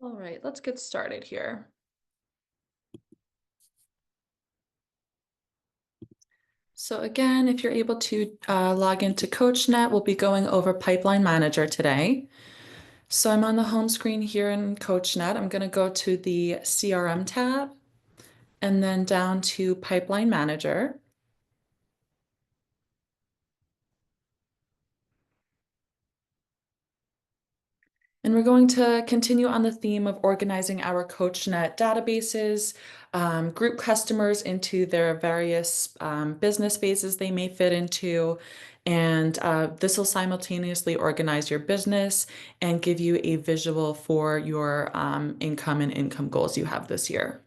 All right, let's get started here. So again, if you're able to log into CoachNet, we'll be going over Pipeline Manager today. So I'm on the home screen here in CoachNet. I'm going to go to the CRM tab and then down to Pipeline Manager. And we're going to continue on the theme of organizing our CoachNet databases, group customers into their various business phases they may fit into. And this will simultaneously organize your business and give you a visual for your income and income goals you have this year.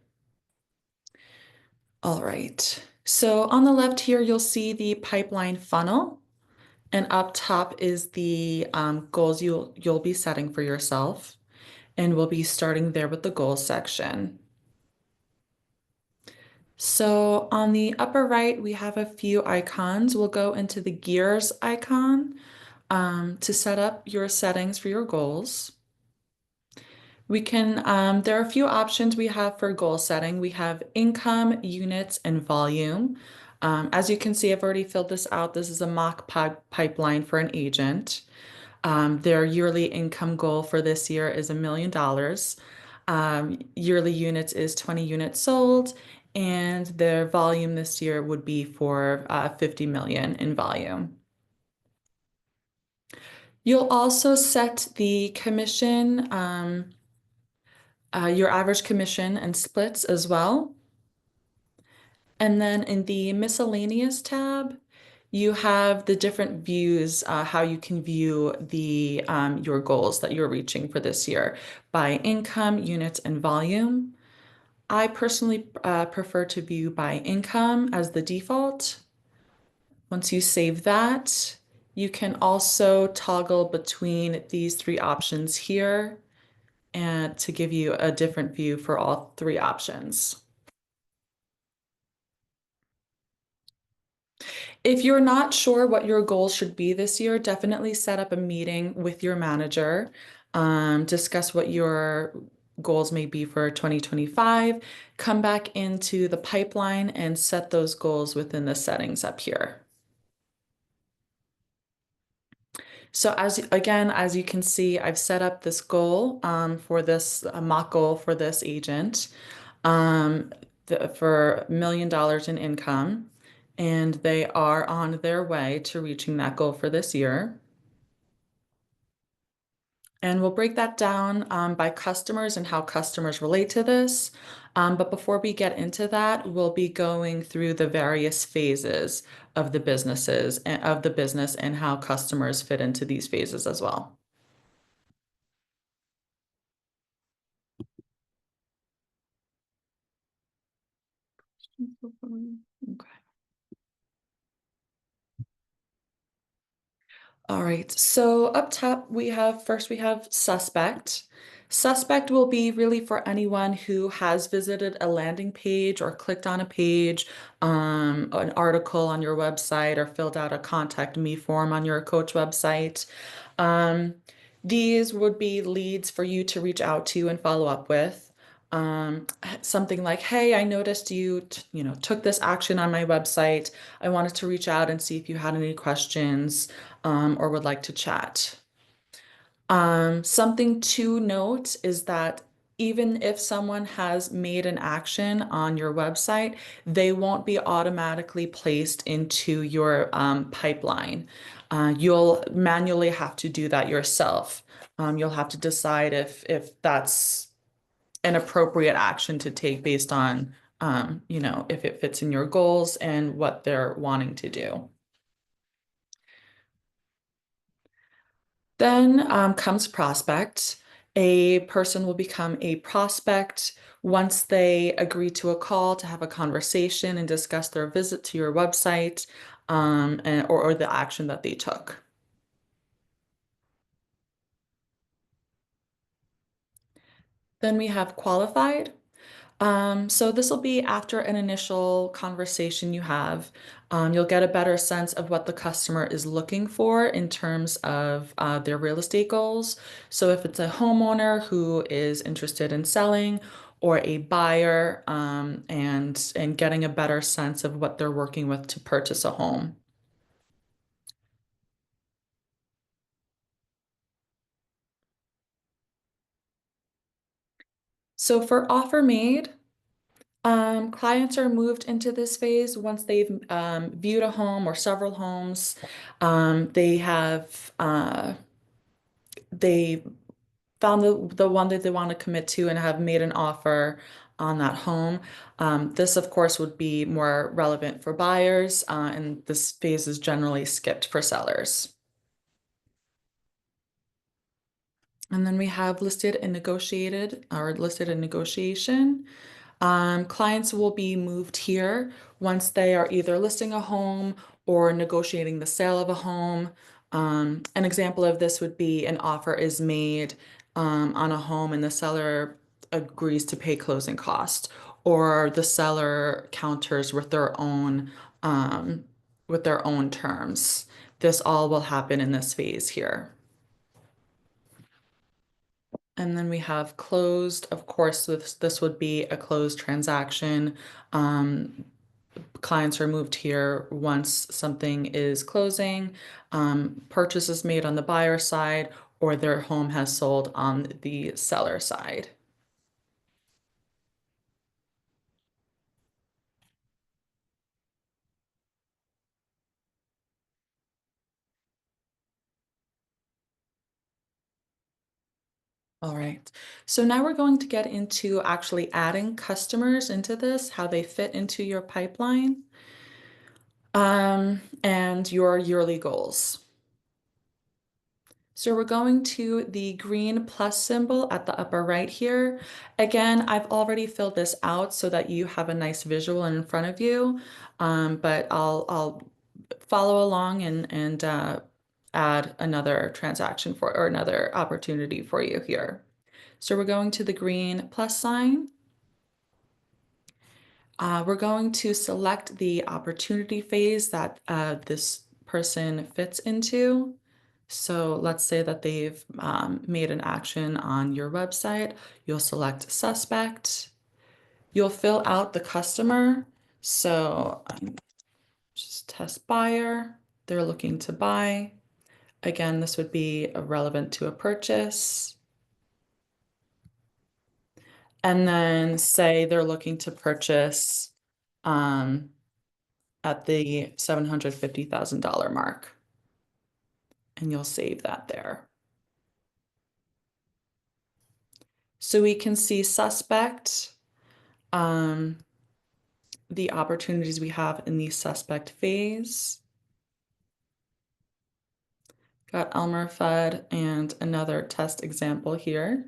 All right. So on the left here, you'll see the pipeline funnel. And up top is the goals you'll be setting for yourself. And we'll be starting there with the goals section. So on the upper right, we have a few icons. We'll go into the gears icon to set up your settings for your goals. There are a few options we have for goal setting. We have income, units, and volume. As you can see, I've already filled this out. This is a mock pipeline for an agent. Their yearly income goal for this year is $1 million. Yearly units is 20 units sold, and their volume this year would be for 50 million in volume. You'll also set the commission, your average commission and splits as well. And then in the miscellaneous tab, you have the different views, how you can view the your goals that you're reaching for this year by income, units, and volume. I personally prefer to view by income as the default. Once you save that, you can also toggle between these three options here and to give you a different view for all three options. If you're not sure what your goals should be this year, definitely set up a meeting with your manager, discuss what your goals may be for 2025, come back into the pipeline and set those goals within the settings up here. So as you can see, I've set up this goal for this mock goal for this agent for $1 million in income, and they are on their way to reaching that goal for this year. And we'll break that down by customers and how customers relate to this. But before we get into that, we'll be going through the various phases of the business and how customers fit into these phases as well. Okay. All right, so up top we have suspect. Suspect will be really for anyone who has visited a landing page or clicked on a page, an article on your website, or filled out a contact me form on your coach website. Um, these would be leads for you to reach out to and follow up with. Something like, hey, I noticed you took this action on my website. I wanted to reach out and see if you had any questions or would like to chat. Something to note is that even if someone has made an action on your website, they won't be automatically placed into your pipeline. You'll manually have to do that yourself. You'll have to decide if that's an appropriate action to take based on, if it fits in your goals and what they're wanting to do. Then comes prospect. A person will become a prospect once they agree to a call to have a conversation and discuss their visit to your website or the action that they took. Then we have qualified. So this will be after an initial conversation you have. You'll get a better sense of what the customer is looking for in terms of their real estate goals. So if it's a homeowner who is interested in selling or a buyer, and getting a better sense of what they're working with to purchase a home. So for offer made, clients are moved into this phase once they've viewed a home or several homes. They have they found the one that they want to commit to and have made an offer on that home. This, of course, would be more relevant for buyers, and this phase is generally skipped for sellers. And then we have listed and negotiated or listed in negotiation. Clients will be moved here once they are either listing a home or negotiating the sale of a home. An example of this would be an offer is made on a home and the seller agrees to pay closing costs, or the seller counters um, with their own terms. This all will happen in this phase here. And then we have closed. Of course, this would be a closed transaction. Um, Clients are moved here once something is closing, purchase is made on the buyer side, or their home has sold on the seller side. All right. So now we're going to get into actually adding customers into this, how they fit into your pipeline, and your yearly goals. So we're going to the green plus symbol at the upper right here. Again, I've already filled this out so that you have a nice visual in front of you, but I'll follow along and add another transaction for or another opportunity for you here. So we're going to the green plus sign. We're going to select the opportunity phase that this person fits into. So let's say that they've made an action on your website. You'll select suspect. You'll fill out the customer. So just test buyer. They're looking to buy. Again, this would be relevant to a purchase. And then say they're looking to purchase um, at the $750,000 mark. And you'll save that there. So we can see suspect, um, the opportunities we have in the suspect phase. Got Elmer Fudd and another test example here.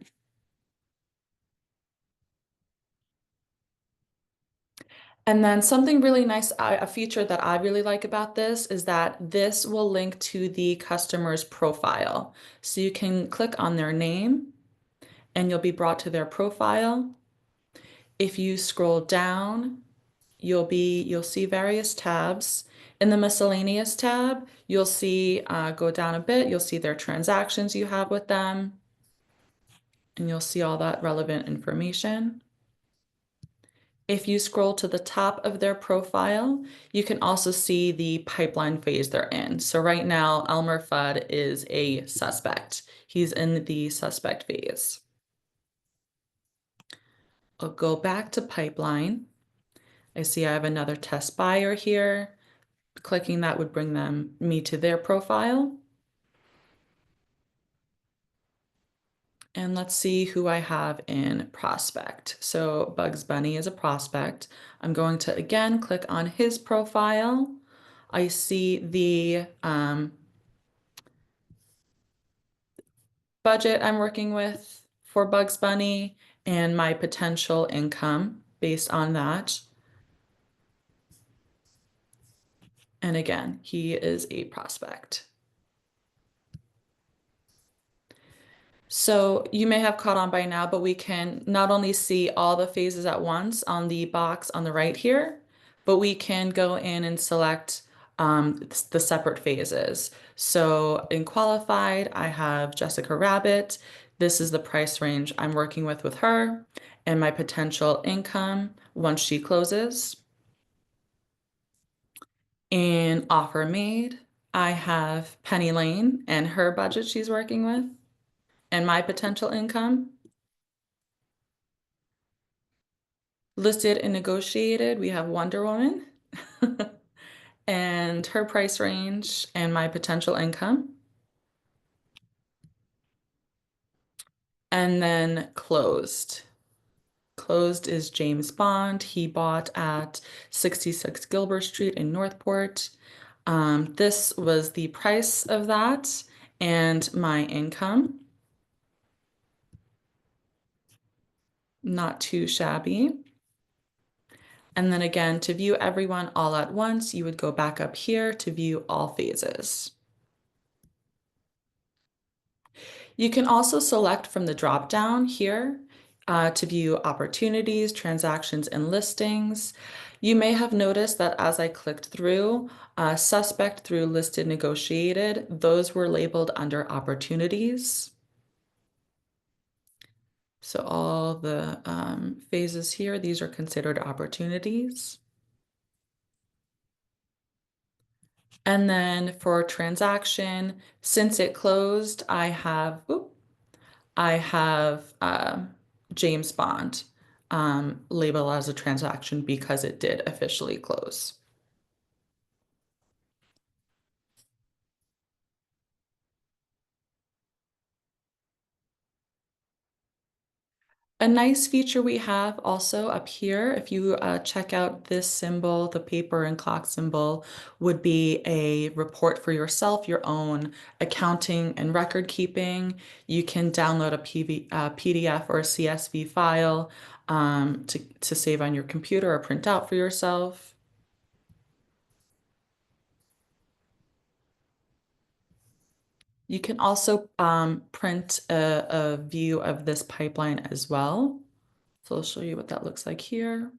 And then something really nice, a feature that I really like about this is that this will link to the customer's profile. So you can click on their name and you'll be brought to their profile. If you scroll down, you'll see various tabs. In the miscellaneous tab, you'll see go down a bit, you'll see their transactions you have with them, and you'll see all that relevant information. If you scroll to the top of their profile, you can also see the pipeline phase they're in. So right now, Elmer Fudd is a suspect. He's in the suspect phase. I'll go back to pipeline. I see I have another test buyer here. Clicking that would bring me to their profile. And let's see who I have in prospect. So Bugs Bunny is a prospect. I'm going to again click on his profile. I see the budget I'm working with for Bugs Bunny and my potential income based on that. And again, he is a prospect. So you may have caught on by now, but we can not only see all the phases at once on the box on the right here, but we can go in and select the separate phases. So in qualified, I have Jessica Rabbit. This is the price range I'm working with her and my potential income once she closes. In offer made, I have Penny Lane and her budget she's working with and my potential income. Listed and negotiated, we have Wonder Woman and her price range and my potential income. And then closed. Closed is James Bond. He bought at 66 Gilbert Street in Northport. This was the price of that and my income. Not too shabby. And then again, to view everyone all at once, you would go back up here to view all phases. You can also select from the drop down here to view opportunities, transactions, and listings. You may have noticed that as I clicked through, suspect through listed negotiated, those were labeled under opportunities. So all the phases here, these are considered opportunities. And then for transaction, since it closed, I have James Bond labeled as a transaction because it did officially close. A nice feature we have also up here, if you check out this symbol, the paper and clock symbol, would be a report for yourself, your own accounting and record keeping. You can download a PDF or a CSV file to save on your computer or print out for yourself. You can also print a view of this pipeline as well. So I'll show you what that looks like here.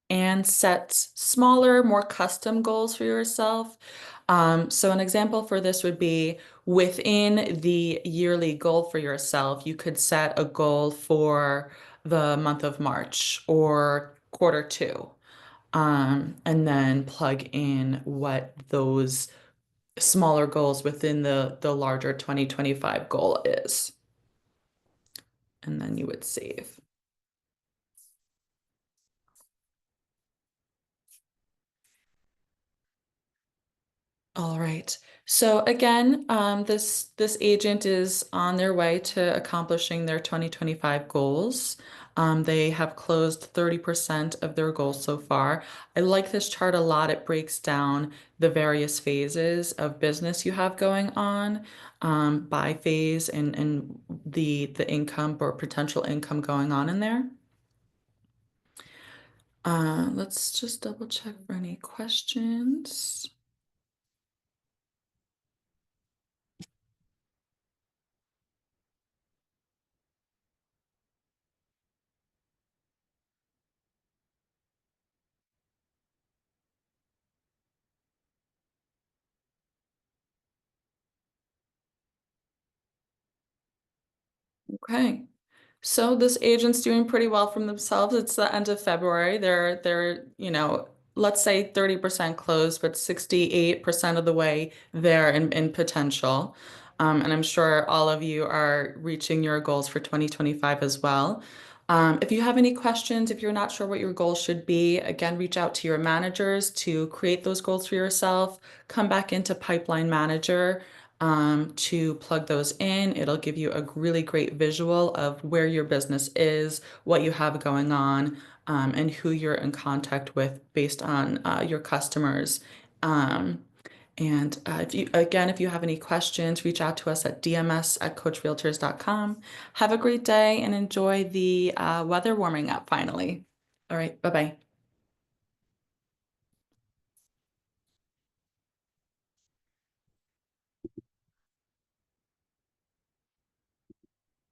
And set smaller, more custom goals for yourself. So an example for this would be within the yearly goal for yourself, you could set a goal for the month of March or quarter two, and then plug in what those smaller goals within the larger 2025 goal is. And then you would save. All right. So again, this agent is on their way to accomplishing their 2025 goals. They have closed 30% of their goals so far. I like this chart a lot. It breaks down the various phases of business you have going on by phase and the income or potential income going on in there. Let's just double check for any questions. Okay. So this agent's doing pretty well from themselves. It's the end of February. They're, let's say 30% closed, but 68% of the way there in potential. And I'm sure all of you are reaching your goals for 2025 as well. If you have any questions, if you're not sure what your goals should be, again, reach out to your managers to create those goals for yourself. Come back into Pipeline Manager to plug those in. It'll give you a really great visual of where your business is, what you have going on, and who you're in contact with based on your customers. And if you have any questions, reach out to us at dms@coachrealtors.com. Have a great day and enjoy the weather warming up finally. All right, bye-bye.